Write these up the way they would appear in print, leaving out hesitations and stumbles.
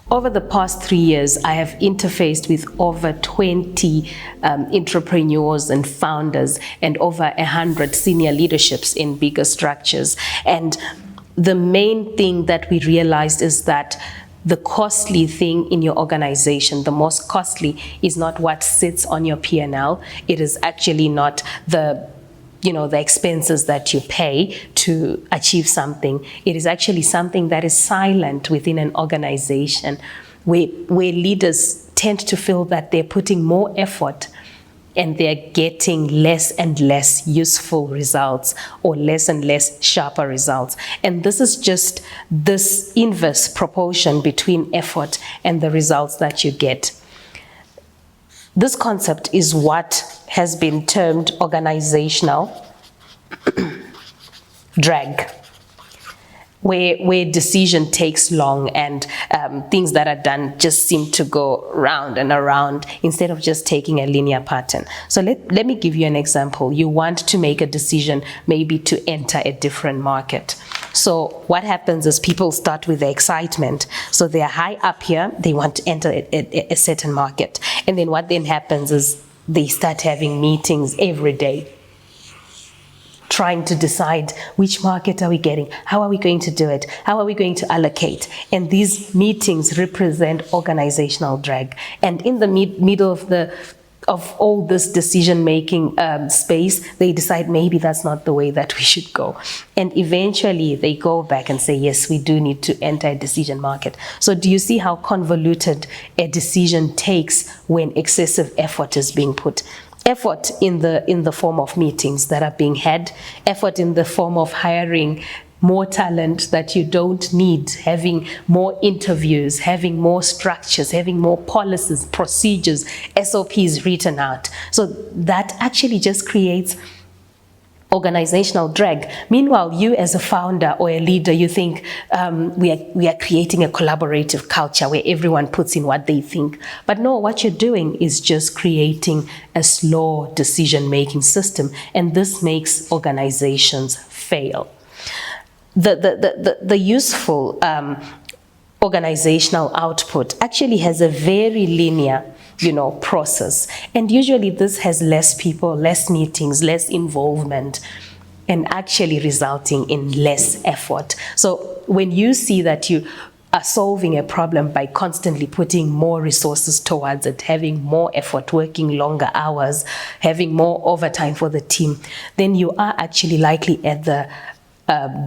Over the past 3 years, I have interfaced with over 20 entrepreneurs and founders and over 100 senior leaderships in bigger structures. And the main thing that we realized is that the costly thing in your organization, the most costly, is not what sits on your P&L. It is actually not the expenses that you pay to achieve something. It is actually something that is silent within an organization where leaders tend to feel that they're putting more effort and they're getting less and less useful results or less and less sharper results. And this is just this inverse proportion between effort and the results that you get. This concept is what has been termed organizational drag, where decision takes long and things that are done just seem to go round and around instead of just taking a linear pattern. So let me give you an example. You want to make a decision maybe to enter a different market. So what happens is people start with the excitement. So they are high up here, they want to enter a certain market. And then what then happens is they start having meetings every day, trying to decide which market are we getting, how are we going to do it, how are we going to allocate. And these meetings represent organizational drag. And in the middle of all this decision-making space, they decide maybe that's not the way that we should go. And eventually they go back and say, yes, we do need to enter a decision market. So do you see how convoluted a decision takes when excessive effort is being put? Effort in the form of meetings that are being had, effort in the form of hiring more talent that you don't need, having more interviews, having more structures, having more policies, procedures, SOPs written out. So that actually just creates organizational drag. Meanwhile, you as a founder or a leader, you think we are creating a collaborative culture where everyone puts in what they think. But no, what you're doing is just creating a slow decision-making system, and this makes organizations fail. The useful organizational output actually has a very linear process. And usually this has less people, less meetings, less involvement, and actually resulting in less effort. So when you see that you are solving a problem by constantly putting more resources towards it, having more effort, working longer hours, having more overtime for the team, then you are actually likely at the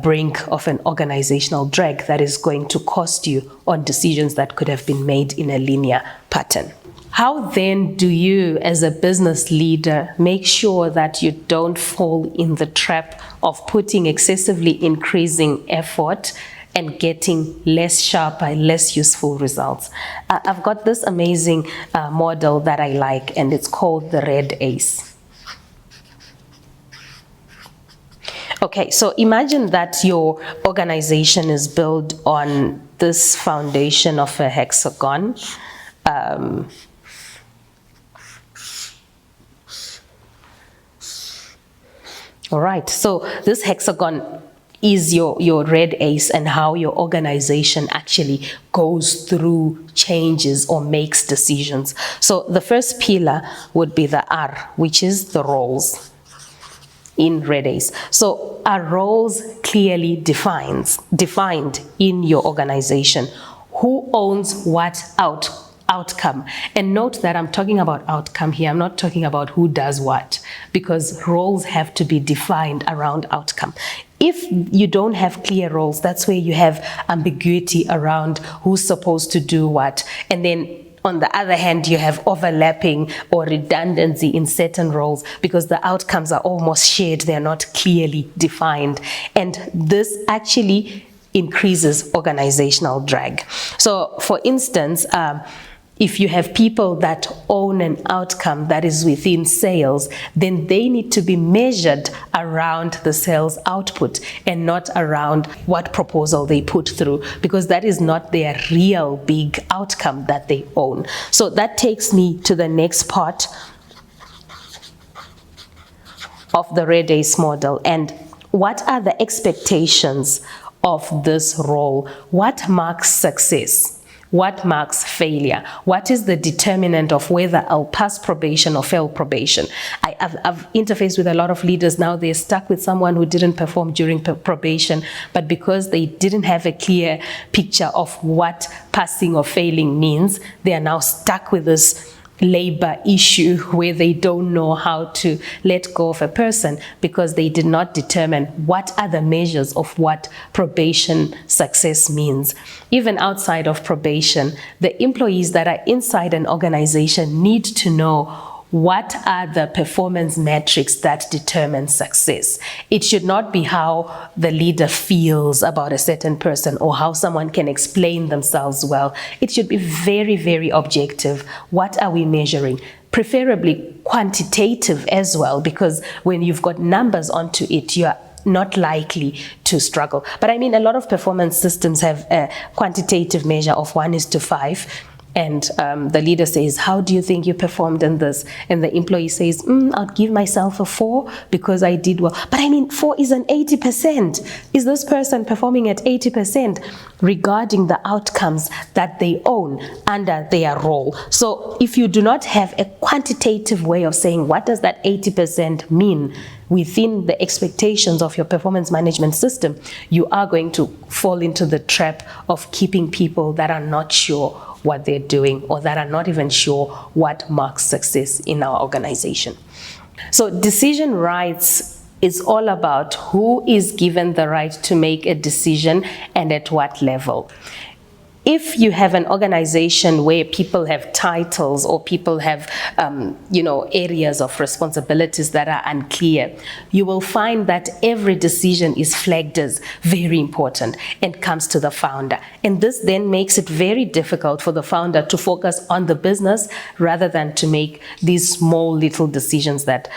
brink of an organizational drag that is going to cost you on decisions that could have been made in a linear pattern. How then do you, as a business leader, make sure that you don't fall in the trap of putting excessively increasing effort and getting less sharper, less useful results? I've got this amazing model that I like, and it's called the red ace. Okay, so imagine that your organization is built on this foundation of a hexagon. All right, so this hexagon is your red ace and how your organization actually goes through changes or makes decisions. So the first pillar would be the R, which is the roles in red ace. So are roles clearly defined in your organization? Who owns what outcome? And note that I'm talking about outcome here. I'm not talking about who does what, because roles have to be defined around outcome. If you don't have clear roles, that's where you have ambiguity around who's supposed to do what. And then on the other hand, you have overlapping or redundancy in certain roles because the outcomes are almost shared. They're not clearly defined. And this actually increases organizational drag. So for instance, if you have people that own an outcome that is within sales, then they need to be measured around the sales output and not around what proposal they put through, because that is not their real big outcome that they own. So that takes me to the next part of the red ace model. And what are the expectations of this role? What marks success? What marks failure? What is the determinant of whether I'll pass probation or fail probation? I've interfaced with a lot of leaders now. They're stuck with someone who didn't perform during probation, but because they didn't have a clear picture of what passing or failing means, they are now stuck with this labor issue where they don't know how to let go of a person because they did not determine what are the measures of what probation success means. Even outside of probation, the employees that are inside an organization need to know what are the performance metrics that determine success. It should not be how the leader feels about a certain person or how someone can explain themselves well. It should be very, very objective. What are we measuring? Preferably quantitative as well, because when you've got numbers onto it, you're not likely to struggle. But I mean, a lot of performance systems have a quantitative measure of 1:5. And the leader says, how do you think you performed in this? And the employee says, I'll give myself a 4 because I did well. But I mean, 4 is an 80%. Is this person performing at 80% regarding the outcomes that they own under their role? So if you do not have a quantitative way of saying, what does that 80% mean within the expectations of your performance management system, you are going to fall into the trap of keeping people that are not sure what they're doing or that are not even sure what marks success in our organization. So decision rights is all about who is given the right to make a decision and at what level. If you have an organization where people have titles or people have, areas of responsibilities that are unclear, you will find that every decision is flagged as very important and comes to the founder. And this then makes it very difficult for the founder to focus on the business rather than to make these small little decisions that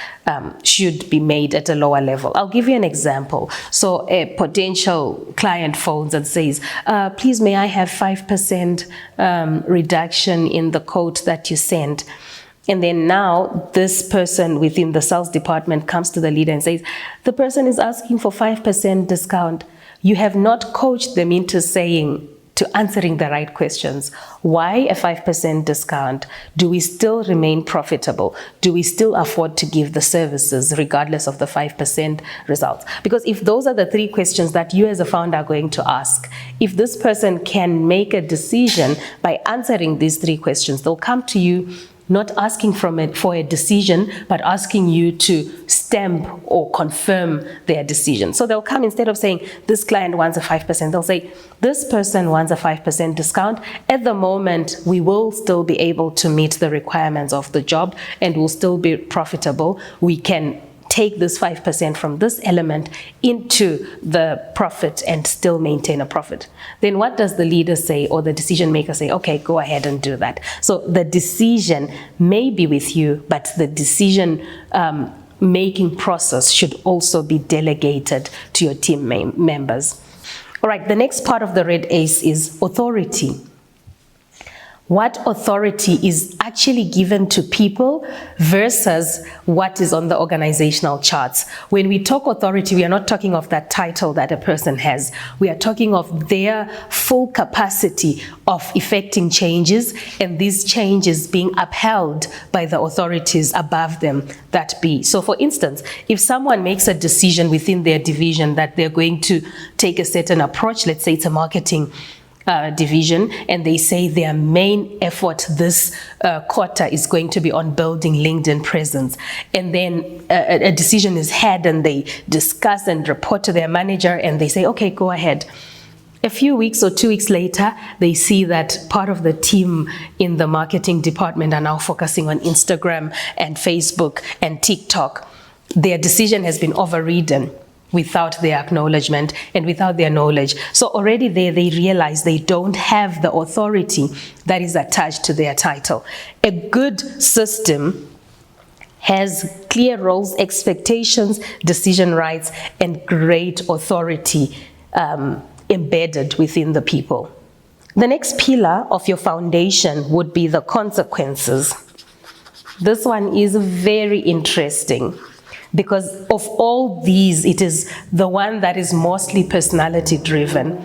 should be made at a lower level. I'll give you an example. So a potential client phones and says, please, may I have 5% reduction in the quote that you sent? And then now this person within the sales department comes to the leader and says, the person is asking for 5% discount. You have not coached them into answering the right questions. Why a 5% discount? Do we still remain profitable? Do we still afford to give the services regardless of the 5% results? Because if those are the 3 questions that you as a founder are going to ask, if this person can make a decision by answering these 3 questions, they'll come to you not asking for a decision, but asking you to stamp or confirm their decision. So they'll come, instead of saying, this client wants a 5%, they'll say, this person wants a 5% discount. At the moment, we will still be able to meet the requirements of the job and will still be profitable. We can take this 5% from this element into the profit and still maintain a profit. Then what does the leader say or the decision maker say? Okay, go ahead and do that. So the decision may be with you, but the decision making process should also be delegated to your team members. All right, the next part of the red ace is authority. What authority is actually given to people versus what is on the organizational charts. When we talk authority, we are not talking of that title that a person has. We are talking of their full capacity of effecting changes and these changes being upheld by the authorities above them that be. So for instance, if someone makes a decision within their division that they're going to take a certain approach, let's say it's a marketing division, and they say their main effort this quarter is going to be on building LinkedIn presence, and then a decision is had and they discuss and report to their manager and they say, okay, go ahead. A few weeks or 2 weeks later, they see that part of the team in the marketing department are now focusing on Instagram and Facebook and TikTok. Their decision has been overridden without their acknowledgement and without their knowledge. So already there they realize they don't have the authority that is attached to their title. A good system has clear roles, expectations, decision rights, and great authority embedded within the people. The next pillar of your foundation would be the consequences. This one is very interesting, because of all these, it is the one that is mostly personality driven.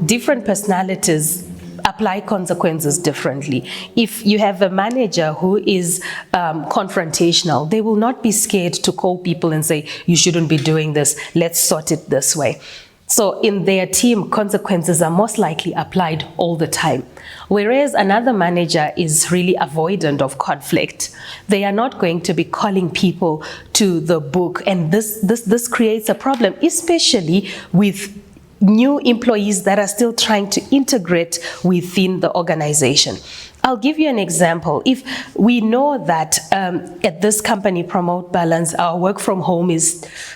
Different personalities apply consequences differently. If you have a manager who is confrontational, they will not be scared to call people and say, you shouldn't be doing this, let's sort it this way. So in their team, consequences are most likely applied all the time. Whereas another manager is really avoidant of conflict. They are not going to be calling people to the book, and this creates a problem, especially with new employees that are still trying to integrate within the organization. I'll give you an example. If we know that at this company, Promote Balance, our work from home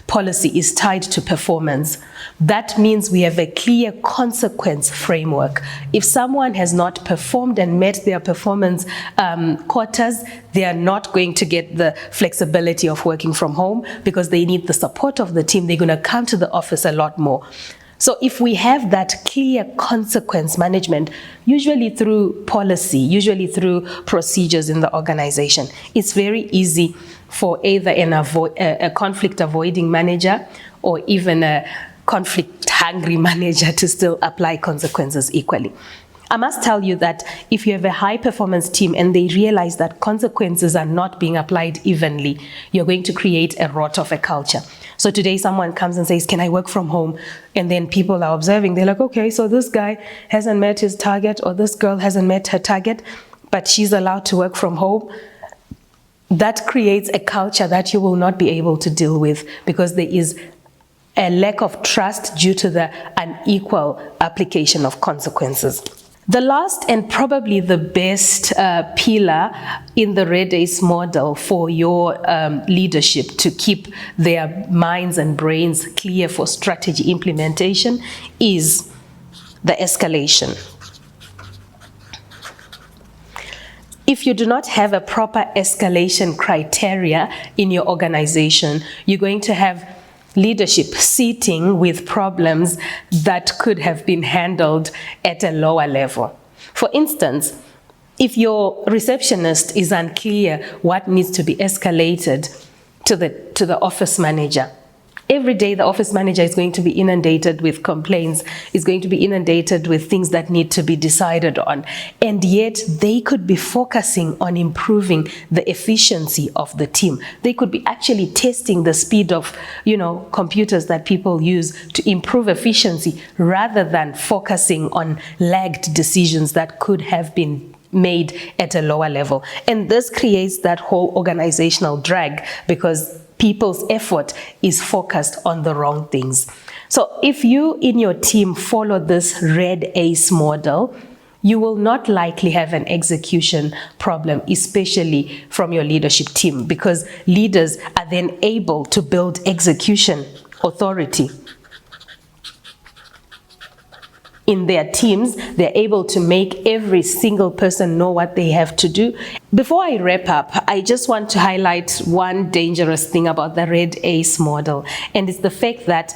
policy is tied to performance, that means we have a clear consequence framework. If someone has not performed and met their performance quotas, they are not going to get the flexibility of working from home because they need the support of the team. They're going to come to the office a lot more. So if we have that clear consequence management, usually through policy, usually through procedures in the organization, it's very easy for either a conflict-avoiding manager or even a conflict-hungry manager to still apply consequences equally. I must tell you that if you have a high-performance team and they realize that consequences are not being applied evenly, you're going to create a rot of a culture. So today someone comes and says, can I work from home? And then people are observing. They're like, okay, so this guy hasn't met his target, or this girl hasn't met her target, but she's allowed to work from home. That creates a culture that you will not be able to deal with because there is a lack of trust due to the unequal application of consequences. The last and probably the best pillar in the Red Ace model for your leadership to keep their minds and brains clear for strategy implementation is the escalation. If you do not have a proper escalation criteria in your organization, you're going to have leadership sitting with problems that could have been handled at a lower level. For instance, if your receptionist is unclear what needs to be escalated to the office manager, every day the office manager is going to be inundated with complaints, is going to be inundated with things that need to be decided on. And yet they could be focusing on improving the efficiency of the team. They could be actually testing the speed of, computers that people use to improve efficiency rather than focusing on lagged decisions that could have been made at a lower level. And this creates that whole organizational drag because people's effort is focused on the wrong things. So if you in your team follow this Red Ace model, you will not likely have an execution problem, especially from your leadership team, because leaders are then able to build execution authority in their teams. They're able to make every single person know what they have to do. Before I wrap up, I just want to highlight one dangerous thing about the Red Ace model, and it's the fact that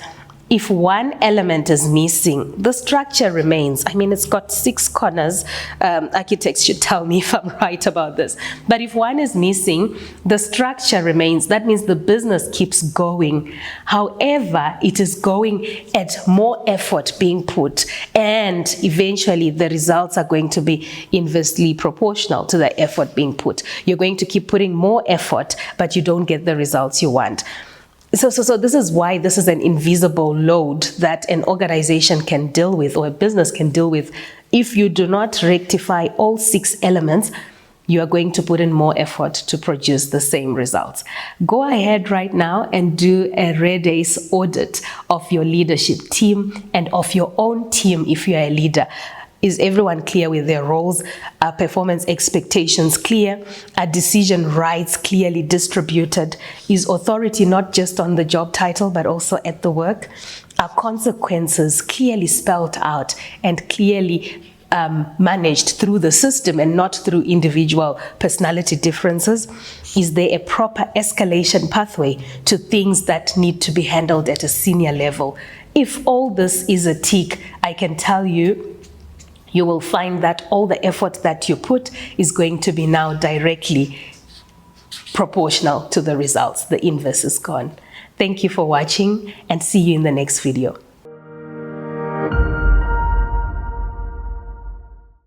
if one element is missing, the structure remains. I mean, it's got 6 corners. Architects should tell me if I'm right about this. But if one is missing, the structure remains. That means the business keeps going. However, it is going at more effort being put, and eventually the results are going to be inversely proportional to the effort being put. You're going to keep putting more effort, but you don't get the results you want. So this is why this is an invisible load that an organization can deal with, or a business can deal with. If you do not rectify all 6 elements, you are going to put in more effort to produce the same results. Go ahead right now and do a Red Ace audit of your leadership team and of your own team if you are a leader. Is everyone clear with their roles? Are performance expectations clear? Are decision rights clearly distributed? Is authority not just on the job title, but also at the work? Are consequences clearly spelled out and clearly managed through the system and not through individual personality differences? Is there a proper escalation pathway to things that need to be handled at a senior level? If all this is a tick, I can tell you, you will find that all the effort that you put is going to be now directly proportional to the results. The inverse is gone. Thank you for watching, and see you in the next video.